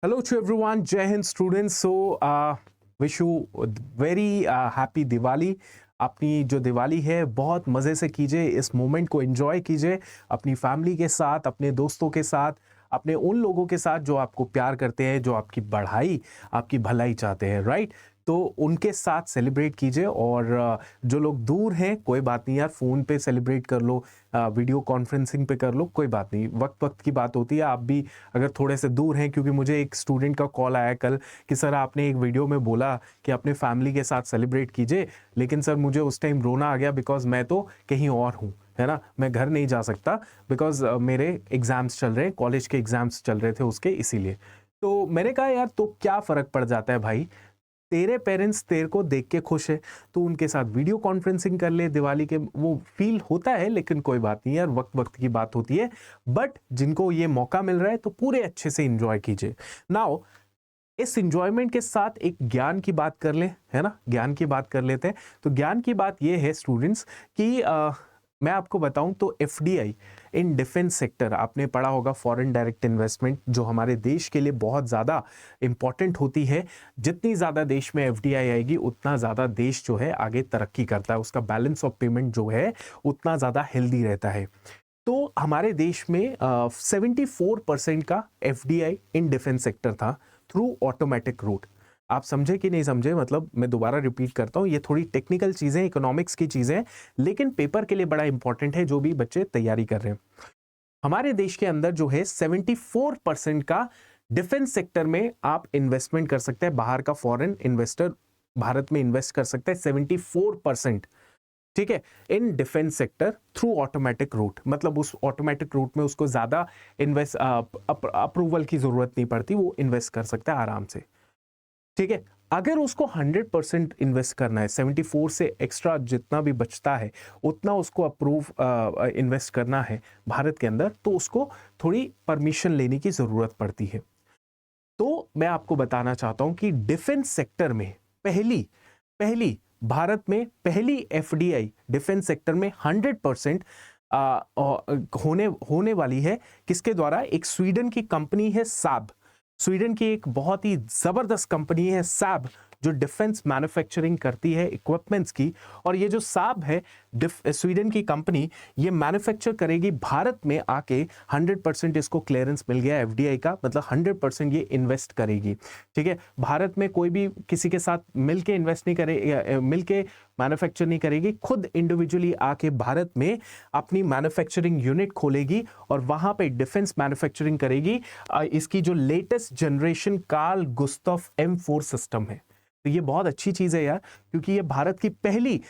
Hello to everyone. Jai Hind students. Wish you very happy Diwali. अपनी जो दिवाली है बहुत मज़े से कीजिए, इस मोमेंट को एंजॉय कीजिए अपनी फैमिली के साथ, अपने दोस्तों के साथ, अपने उन लोगों के साथ जो आपको प्यार करते हैं, जो आपकी बढ़ाई, आपकी भलाई चाहते हैं, राइट? तो उनके साथ सेलिब्रेट कीजिए और जो लोग दूर हैं कोई बात नहीं यार, फ़ोन पे सेलिब्रेट कर लो, वीडियो कॉन्फ्रेंसिंग पे कर लो, कोई बात नहीं, वक्त वक्त की बात होती है। आप भी अगर थोड़े से दूर हैं, क्योंकि मुझे एक स्टूडेंट का कॉल आया कल कि सर आपने एक वीडियो में बोला कि अपने फैमिली के साथ सेलिब्रेट कीजिए, लेकिन सर मुझे उस टाइम रोना आ गया बिकॉज मैं तो कहीं और हूँ, है ना, मैं घर नहीं जा सकता बिकॉज मेरे एग्जाम्स चल रहे हैं, कॉलेज के एग्जाम्स चल रहे थे उसके, इसीलिए। तो मैंने कहा यार तो क्या फ़र्क पड़ जाता है भाई, तेरे पेरेंट्स तेरे को देख के खुश है तो उनके साथ वीडियो कॉन्फ्रेंसिंग कर ले दिवाली के, वो फील होता है, लेकिन कोई बात नहीं यार, वक्त वक्त की बात होती है। बट जिनको ये मौका मिल रहा है तो पूरे अच्छे से इंजॉय कीजिए। नाउ इस इंजॉयमेंट के साथ एक ज्ञान की बात कर ले, है ना, ज्ञान की बात कर लेते हैं। तो ज्ञान की बात ये है स्टूडेंट्स कि मैं आपको बताऊं तो एफडीआई इन डिफेंस सेक्टर, आपने पढ़ा होगा फॉरेन डायरेक्ट इन्वेस्टमेंट, जो हमारे देश के लिए बहुत ज़्यादा इंपॉर्टेंट होती है। जितनी ज़्यादा देश में एफडीआई आएगी उतना ज़्यादा देश जो है आगे तरक्की करता है, उसका बैलेंस ऑफ पेमेंट जो है उतना ज़्यादा हेल्दी रहता है। तो हमारे देश में 74% का एफडीआई इन डिफेंस सेक्टर था थ्रू ऑटोमेटिक रूट। आप समझे कि नहीं समझे, मतलब मैं दोबारा रिपीट करता हूं, ये थोड़ी टेक्निकल चीजें, इकोनॉमिक्स की चीजें, लेकिन पेपर के लिए बड़ा इंपॉर्टेंट है, जो भी बच्चे तैयारी कर रहे हैं। हमारे देश के अंदर जो है 74% का डिफेंस सेक्टर में आप इन्वेस्टमेंट कर सकते हैं, बाहर का फॉरेन इन्वेस्टर भारत में इन्वेस्ट कर सकता है 74%, ठीक है, in defence sector through automatic route. मतलब उस ऑटोमेटिक रूट में उसको ज्यादा इन्वेस्ट अप्रूवल की जरूरत नहीं पड़ती, वो इन्वेस्ट कर सकता है आराम से, ठीक है। अगर उसको 100% इन्वेस्ट करना है, 74 से एक्स्ट्रा जितना भी बचता है उतना उसको अप्रूव इन्वेस्ट करना है भारत के अंदर, तो उसको थोड़ी परमिशन लेने की जरूरत पड़ती है। तो मैं आपको बताना चाहता हूं कि डिफेंस सेक्टर में पहली पहली भारत में पहली एफडीआई डिफेंस सेक्टर में 100% होने वाली है। किसके द्वारा? एक स्वीडन की कंपनी है सैब, स्वीडन की एक बहुत ही जबरदस्त कंपनी है सैब, जो डिफेंस मैन्युफैक्चरिंग करती है इक्विपमेंट्स की। और ये जो सैब है स्वीडन की कंपनी, ये मैन्युफैक्चर करेगी भारत में आके। 100% इसको क्लियरेंस मिल गया एफडीआई का, मतलब 100% ये इन्वेस्ट करेगी, ठीक है। भारत में कोई भी किसी के साथ मिलके इन्वेस्ट नहीं करे, मिलके मैन्युफैक्चर नहीं करेगी, खुद इंडिविजुअली आके भारत में अपनी मैन्युफैक्चरिंग यूनिट खोलेगी और वहां पे डिफेंस मैन्युफैक्चरिंग करेगी। इसकी जो latest generation Carl Gustaf M4 system है, तो ये बहुत अच्छी चीज है यार, क्योंकि ये भारत की पहली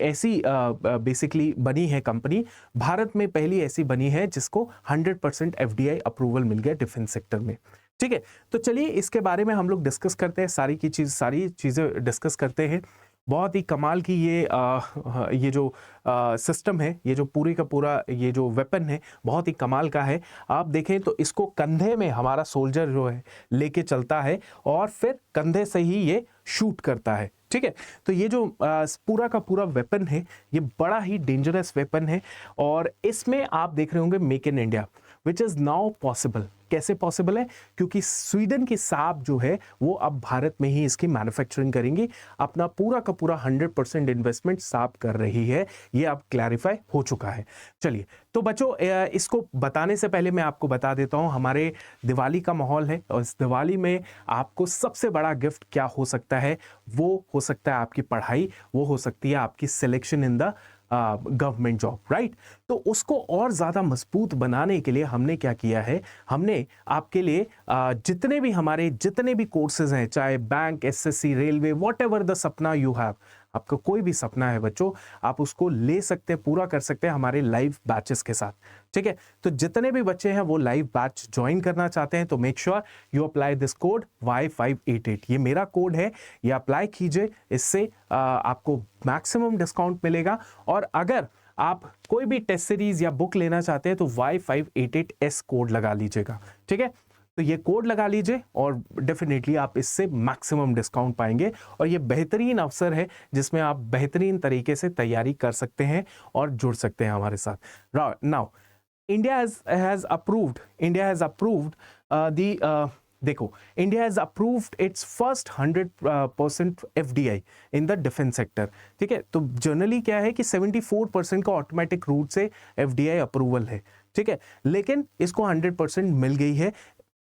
ऐसी बेसिकली बनी है कंपनी, भारत में पहली ऐसी बनी है जिसको 100% एफडीआई अप्रूवल मिल गया डिफेंस सेक्टर में, ठीक है। तो चलिए इसके बारे में हम लोग डिस्कस करते हैं, सारी चीजें डिस्कस करते हैं। बहुत ही कमाल की ये जो सिस्टम है, ये जो पूरी का पूरा ये जो वेपन है, बहुत ही कमाल का है। आप देखें तो इसको कंधे में हमारा सोल्जर जो है लेके चलता है और फिर कंधे से ही ये शूट करता है, ठीक है। तो ये जो पूरा का पूरा वेपन है, ये बड़ा ही डेंजरस वेपन है। और इसमें आप देख रहे होंगे make in India, which is now possible. कैसे पॉसिबल है? क्योंकि स्वीडन की सैब जो है वो अब भारत में ही इसकी मैन्युफैक्चरिंग करेंगी, अपना पूरा का पूरा 100% इन्वेस्टमेंट सैब कर रही है, ये अब क्लैरिफाई हो चुका है। चलिए, तो बच्चों इसको बताने से पहले मैं आपको बता देता हूं, हमारे दिवाली का माहौल है और इस दिवाली में आपको सबसे बड़ा गिफ्ट क्या हो सकता है? वो हो सकता है आपकी पढ़ाई, वो हो सकती है आपकी selection in the government job, right. तो उसको और ज्यादा मजबूत बनाने के लिए हमने क्या किया है, हमने आपके लिए जितने भी कोर्सेज हैं, चाहे bank, SSC, railway, whatever the सपना यू हैव, आपका कोई भी सपना है बच्चों, आप उसको ले सकते हैं, पूरा कर सकते हैं हमारे लाइव बैचेस के साथ, ठीक है। तो जितने भी बच्चे हैं वो लाइव बैच ज्वाइन करना चाहते हैं तो make sure you apply this code Y588, ये मेरा कोड है, ये अप्लाई कीजिए, इससे आपको मैक्सिमम डिस्काउंट मिलेगा। और अगर आप कोई भी टेस्ट सीरीज या बुक लेना चाहते हैं तो Y588S कोड लगा लीजिएगा, ठीक है। तो ये कोड लगा लीजिए और डेफिनेटली आप इससे मैक्सिमम डिस्काउंट पाएंगे। और ये बेहतरीन अवसर है जिसमें आप बेहतरीन तरीके से तैयारी कर सकते हैं और जुड़ सकते हैं हमारे साथ। Now India has approved the देखो, India has approved it's first 100% FDI in the defence sector, ठीक है। तो जनरली क्या है कि 74% का ऑटोमेटिक रूट से एफडीआई अप्रूवल है, ठीक है, लेकिन इसको 100% मिल गई है।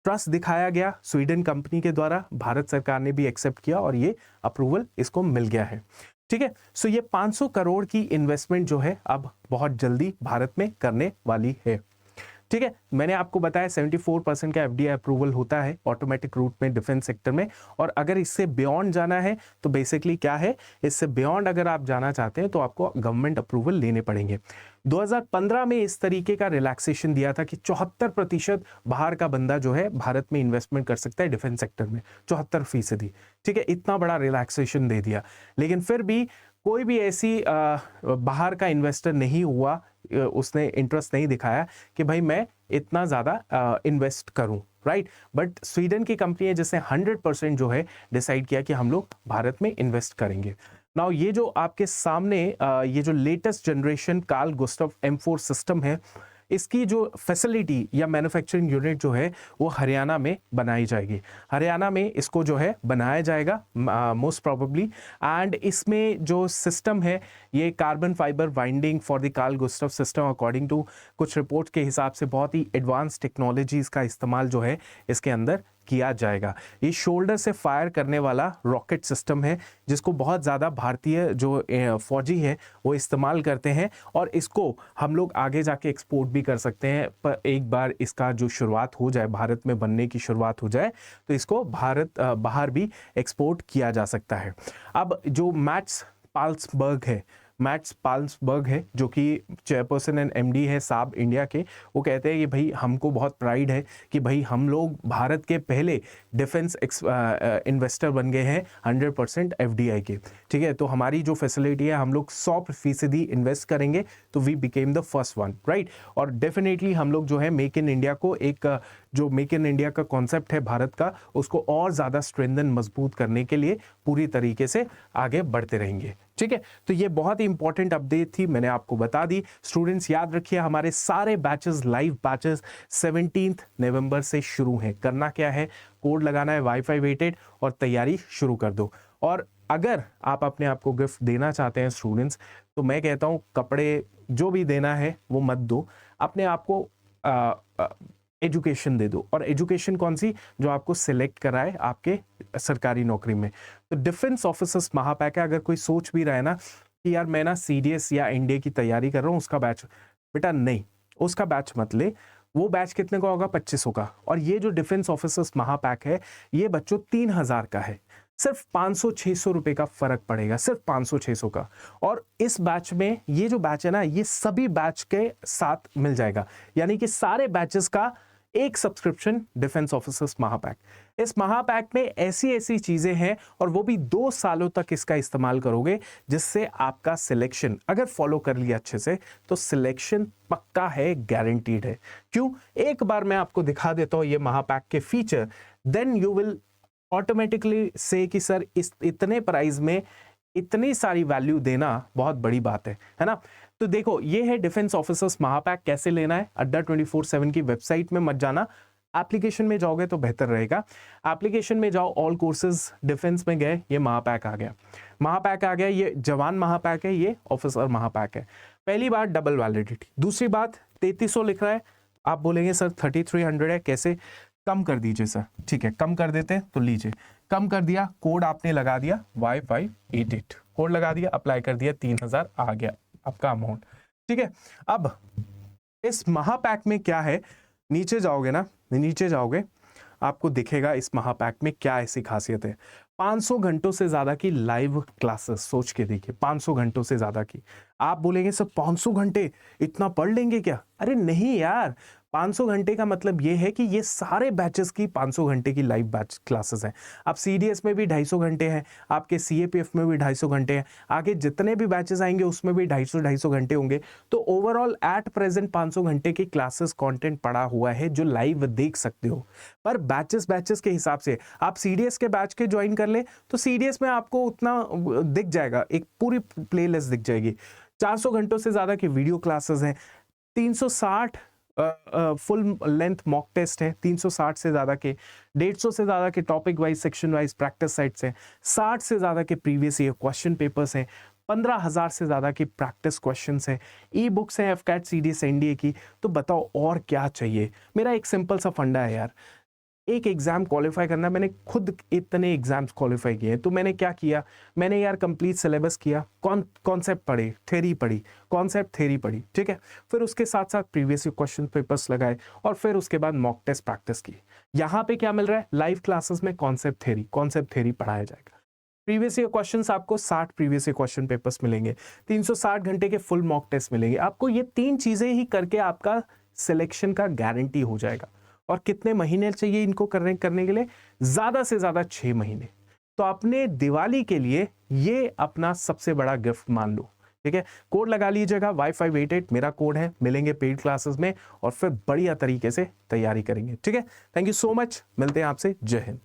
ट्रस्ट दिखाया गया स्वीडन कंपनी के द्वारा, भारत सरकार ने भी एक्सेप्ट किया और ये अप्रूवल इसको मिल गया है, ठीक है। सो ये 500 करोड़ की इन्वेस्टमेंट जो है अब बहुत जल्दी भारत में करने वाली है, ठीक है। मैंने आपको बताया 74% का एफडीआई अप्रूवल होता है ऑटोमेटिक रूट में डिफेंस सेक्टर में, और अगर इससे बियॉन्ड जाना है तो बेसिकली क्या है, इससे बियॉन्ड अगर आप जाना चाहते हैं तो आपको गवर्नमेंट अप्रूवल लेने पड़ेंगे। 2015 में इस तरीके का रिलैक्सेशन दिया था कि 74% बाहर का बंदा जो है भारत में इन्वेस्टमेंट कर सकता है डिफेंस सेक्टर में, 74%, ठीक है। इतना बड़ा रिलैक्सेशन दे दिया, लेकिन फिर भी कोई भी ऐसी बाहर का इन्वेस्टर नहीं हुआ, उसने इंटरेस्ट नहीं दिखाया कि भाई मैं इतना ज़्यादा इन्वेस्ट करूं, राइट। बट स्वीडन की कंपनी है जिसने 100% जो है डिसाइड किया कि हम लोग भारत में इन्वेस्ट करेंगे। नाउ ये जो आपके सामने ये जो latest generation Carl Gustaf M4 system है, इसकी जो फैसिलिटी या मैन्युफैक्चरिंग यूनिट जो है वो हरियाणा में बनाई जाएगी। हरियाणा में इसको जो है बनाया जाएगा मोस्ट प्रोबेबली, एंड इसमें जो सिस्टम है ये carbon fibre winding for the Carl Gustaf system, according to कुछ रिपोर्ट के हिसाब से बहुत ही एडवांस टेक्नोलॉजीज का इस्तेमाल जो है इसके अंदर किया जाएगा। ये शोल्डर से फायर करने वाला रॉकेट सिस्टम है जिसको बहुत ज़्यादा भारतीय जो फौजी है वो इस्तेमाल करते हैं, और इसको हम लोग आगे जाके एक्सपोर्ट भी कर सकते हैं। पर एक बार इसका जो शुरुआत हो जाए, भारत में बनने की शुरुआत हो जाए, तो इसको भारत बाहर भी एक्सपोर्ट किया जा सकता है। अब जो मैट्स पाल्सबर्ग है जो कि चेयरपर्सन एंड एमडी है साब इंडिया के, वो कहते हैं कि भाई हमको बहुत प्राइड है कि भाई हम लोग भारत के पहले डिफेंस इन्वेस्टर बन गए हैं 100% एफडीआई के, ठीक है। तो हमारी जो फैसिलिटी है हम लोग 100% इन्वेस्ट करेंगे, तो we became the first one, right. और डेफिनेटली हम लोग जो है मेक इन इंडिया को एक जो मेक इन इंडिया का कॉन्सेप्ट है भारत का, उसको और ज़्यादा स्ट्रेंथन मजबूत करने के लिए पूरी तरीके से आगे बढ़ते रहेंगे, ठीक है। तो ये बहुत ही इंपॉर्टेंट अपडेट थी, मैंने आपको बता दी। स्टूडेंट्स याद रखिए हमारे सारे बैचेस, लाइव बैचेस 17 नवंबर से शुरू हैं। करना क्या है, कोड लगाना है वाईफाई वेटेड और तैयारी शुरू कर दो। और अगर आप अपने आप को गिफ्ट देना चाहते हैं स्टूडेंट्स, तो मैं कहता हूँ कपड़े जो भी देना है वो मत दो, अपने आप को एजुकेशन दे दो। और एजुकेशन कौन सी, जो आपको सिलेक्ट कराए आपके सरकारी नौकरी में। तो डिफेंस ऑफिसर्स महापैक है, अगर कोई सोच भी रहा है ना कि यार मैं ना सीडीएस या एनडीए की तैयारी कर रहा हूँ उसका बैच, बेटा नहीं, उसका बैच मत ले। वो बैच कितने का होगा, 2500 का। और ये जो डिफेंस ऑफिसर्स महापैक है ये बच्चों 3000 का है, सिर्फ 500-600 रुपए का फर्क पड़ेगा, सिर्फ 500-600 का। और इस बैच में ये जो बैच है ना, ये सभी बैच के साथ मिल जाएगा, यानी कि सारे बैचेस का एक सब्सक्रिप्शन डिफेंस ऑफिसर्स महापैक। इस महापैक में ऐसी ऐसी चीजें हैं, और वो भी 2 सालों तक इसका इस्तेमाल करोगे, जिससे आपका सिलेक्शन अगर फॉलो कर लिया अच्छे से तो सिलेक्शन पक्का है, गारंटीड है। क्यों, एक बार मैं आपको दिखा देता हूं ये महापैक के feature, then you will automatically see कि सर इस इतने प्राइस में इतनी सारी वैल्यू देना बहुत बड़ी बात है ना। तो देखो ये है डिफेंस ऑफिसर्स महापैक। कैसे लेना है, अड्डा 24/7 की वेबसाइट में मत जाना, एप्लीकेशन में जाओगे तो बेहतर रहेगा। एप्लीकेशन में जाओ, ऑल कोर्सेज डिफेंस में गए, ये महापैक आ गया, महापैक आ गया। ये जवान महापैक है, ये ऑफिसर महापैक है। पहली बात डबल वैलिडिटी, दूसरी बात 3300 लिख रहा है, आप बोलेंगे सर 3300 है, कैसे कम कर दीजिए सर, ठीक है कम कर देते हैं, तो लीजिए कम कर दिया, कोड आपने लगा दिया Y588, कोड लगा दिया, अप्लाई कर दिया, 3000 आ गया आपका अमाउंट, ठीक है। अब इस महापैक में क्या है, नीचे जाओगे ना, नीचे जाओगे आपको दिखेगा इस महापैक में क्या ऐसी खासियत है। 500 घंटों से ज्यादा की लाइव क्लासेस, सोच के देखिए 500 घंटों से ज्यादा की। आप बोलेंगे सर 500 घंटे इतना पढ़ लेंगे क्या, अरे नहीं यार, 500 घंटे का मतलब ये है कि ये सारे बैचेस की 500 घंटे की लाइव बैच क्लासेस हैं। अब सीडीएस में भी 250 घंटे हैं, आपके सीएपीएफ में भी 250 घंटे हैं, आगे जितने भी बैचेस आएंगे उसमें भी 250 घंटे होंगे। तो ओवरऑल एट प्रेजेंट 500 घंटे की क्लासेस कंटेंट पड़ा हुआ है जो लाइव देख सकते हो। पर बैचेस के हिसाब से आप सीडीएस के बैच के ज्वाइन कर ले तो सीडीएस में आपको उतना दिख जाएगा, एक पूरी प्लेलिस्ट दिख जाएगी। 400 घंटों से ज्यादा की वीडियो क्लासेस हैं, 360 फुल लेंथ मॉक टेस्ट है 360 से ज़्यादा के, 150 से ज़्यादा के topic wise section wise practice sets हैं, 60 से ज़्यादा के प्रीवियस ईयर क्वेश्चन पेपर्स हैं, 15,000 से ज़्यादा की प्रैक्टिस क्वेश्चंस हैं, ई बुक्स हैं एफकैट सीडीएस एनडीए की। तो बताओ और क्या चाहिए। मेरा एक सिंपल सा फंडा है यार, एक एग्जाम क्वालिफाई करना। मैंने खुद इतने एग्जाम्स क्वालिफाई किए हैं, तो मैंने क्या किया, मैंने यार कंप्लीट सिलेबस किया, कॉन्सेप्ट पढ़े, थ्योरी पढ़ी, कॉन्सेप्ट थ्योरी पढ़ी, ठीक है। फिर उसके साथ साथ प्रीवियस ईयर क्वेश्चन पेपर्स लगाए और फिर उसके बाद मॉक टेस्ट प्रैक्टिस की। यहाँ पे क्या मिल रहा है, लाइव क्लासेस में कॉन्सेप्ट थ्योरी पढ़ाया जाएगा। प्रीवियस ईयर क्वेश्चंस आपको 60 प्रीवियस ईयर क्वेश्चन पेपर्स मिलेंगे, 360 घंटे के फुल मॉक टेस्ट मिलेंगे आपको। ये 3 चीजें ही करके आपका सिलेक्शन का गारंटी हो जाएगा। और कितने महीने चाहिए इनको करने के लिए, ज्यादा से ज्यादा 6 महीने। तो अपने दिवाली के लिए ये अपना सबसे बड़ा गिफ्ट मान लो, ठीक है। कोड लगा लीजिएगा Y588 मेरा कोड है, मिलेंगे पेड क्लासेस में और फिर बढ़िया तरीके से तैयारी करेंगे, ठीक है। थैंक यू सो मच, मिलते हैं आपसे, जय हिंद।